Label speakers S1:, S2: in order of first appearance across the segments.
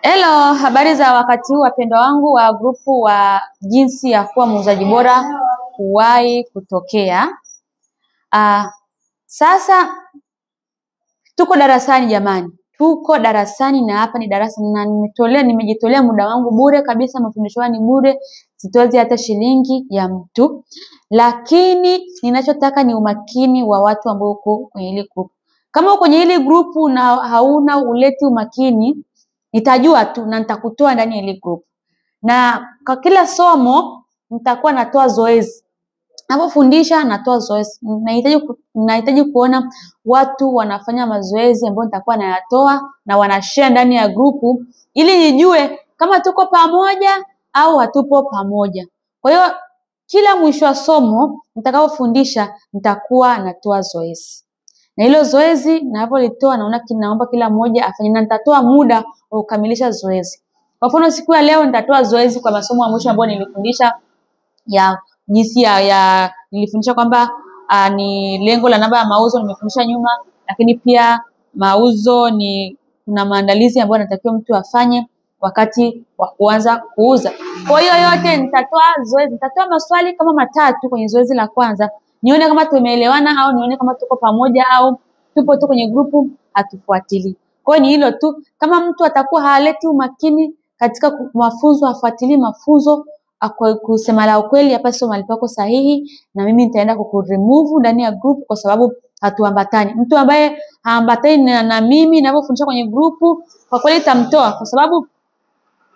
S1: Hello, habari za wakati huu wapendwa wangu wa grupu wa jinsi ya kuwa muuzaji bora kuwahi kutokea. Sasa tuko darasani jamani. Tuko darasani na hapa ni darasa na nimejitolea muda wangu bure kabisa, mafundisho ni bure, sitozi hata shilingi ya mtu. Lakini ninachotaka ni umakini wa watu ambao uko kwenye hili grupu. Kama uko kwenye hili grupu na hauna uleti umakini, nitajua tu na nitakutoa ndani ya ile group. Na kwa kila somo nitakuwa natoa zoezi. Ninapofundisha natoa zoezi. Nahitaji kuona watu wanafanya mazoezi ambayo nitakuwa nayatoa na wanashare ndani ya grupu ili nijue kama tuko pamoja au hatupo pamoja. Kwa hiyo kila mwisho wa somo nitakapofundisha nitakuwa natoa zoezi. Na hilo zoezi ninapolitoa naomba kila mmoja afanye, na nitatoa muda wa kukamilisha zoezi. Kwa mfano siku ya leo nitatoa zoezi kwa masomo ya mwisho ambayo nilifundisha ya jinsi nilifundisha kwamba ni lengo la namba ya mauzo nimefundisha nyuma, lakini pia mauzo ni kuna maandalizi ambayo natakiwa mtu afanye wakati wa kuanza kuuza. Kwa hiyo yote nitatoa zoezi, nitatoa maswali kama 3 kwenye zoezi la kwanza. Nione kama tumeelewana au nione kama tuko pamoja au tupo tu kwenye grupu hatufuatili. Kwa hiyo ni hilo tu. Kama mtu atakuwa haleti umakini katika mafunzo, afuatilie mafunzo, kusema la ukweli hapa sio mahali pako sahihi, na mimi nitaenda kukuremove ndani ya grupu kwa sababu hatuambatani. Mtu ambaye haambatani na mimi ninapofundisha kwenye grupu, kwa kweli nitamtoa, kwa sababu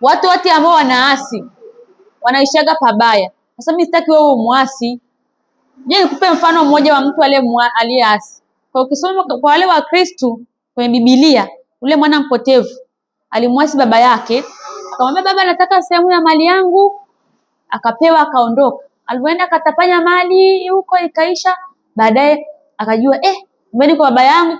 S1: watu wote ambao wanaasi wanaishaga pabaya. Sasa mimi sitaki wewe muasi. Je, nikupe mfano mmoja wa mtu aliyeasi. Kwa ukisoma kwa wale wa Kristo kwenye Biblia, ule mwana mpotevu alimwasi baba yake, akamwambia baba, nataka sehemu ya mali yangu, akapewa akaondoka. Alipoenda akatapanya mali huko ikaisha, baadaye akajua mbele kwa baba yangu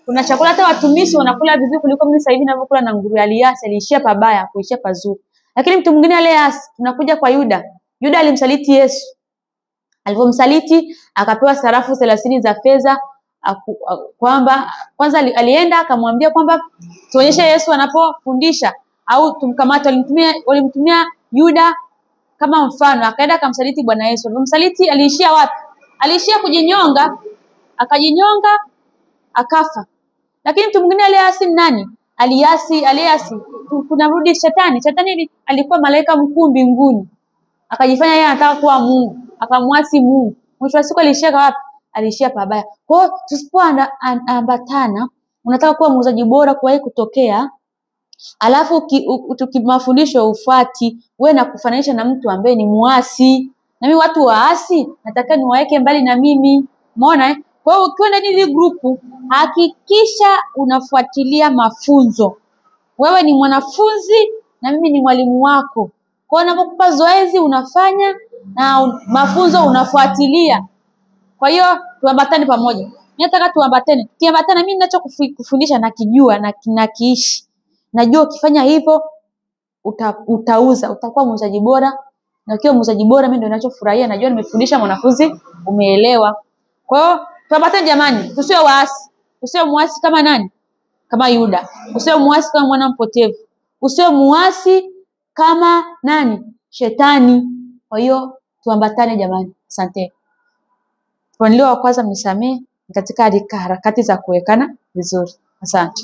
S1: kuna chakula, hata watumishi wanakula vizuri kuliko mimi sasa hivi ninavyokula na nguruwe. Aliasi, aliishia pabaya, kuishia pazuri. Lakini mtu mwingine aliasi, tunakuja kwa Yuda. Yuda alimsaliti Yesu. Alipomsaliti akapewa sarafu 30 za fedha, kwamba kwanza alienda akamwambia kwamba tuonyeshe Yesu anapofundisha au tumkamate. Walimtumia Yuda kama mfano, akaenda akamsaliti Bwana Yesu. Alipomsaliti aliishia wapi? Aliishia kujinyonga, akajinyonga akafa. Lakini mtu mwingine aliasi nani? Aliasi kunarudi shetani. Shetani alikuwa malaika mkuu mbinguni, akajifanya yeye anataka kuwa Mungu, akamwasi Mungu. Mwisho wa siku aliishia wapi? Aliishia pabaya. Kwa hiyo tusipoambatana, unataka kuwa muuzaji bora kuwahi kutokea, alafu tukimafundisho ufuati, wewe na kufananisha na mtu ambaye ni muasi. Na mimi watu waasi nataka niwaeke mbali na mimi. Umeona? Kwa hiyo ukiwa ndani ya grupu, hakikisha unafuatilia mafunzo. Wewe ni mwanafunzi na mimi ni mwalimu wako. Kwa hiyo ninapokupa zoezi unafanya na mafunzo unafuatilia. Kwa hiyo tuambatane pamoja. Mimi nataka tuambatane. Tukiambatana, mimi ninachokufundisha nakijua na nakiishi. Najua ukifanya hivyo utauza, utakuwa muuzaji bora. Na ukiwa muuzaji bora, mimi ndio ninachofurahia, najua nimefundisha mwanafunzi umeelewa. Kwa hiyo tuambatane jamani, tusiwe waasi. Usiwe muasi kama nani? Kama Yuda. Usiwe muasi kama mwana mpotevu. Usiwe muasi kama nani? Shetani. Kwa hiyo tuambatane jamani. Asante. Kwa nilio wa kwanza mnisamee katika harakati za kuwekana vizuri. Asante.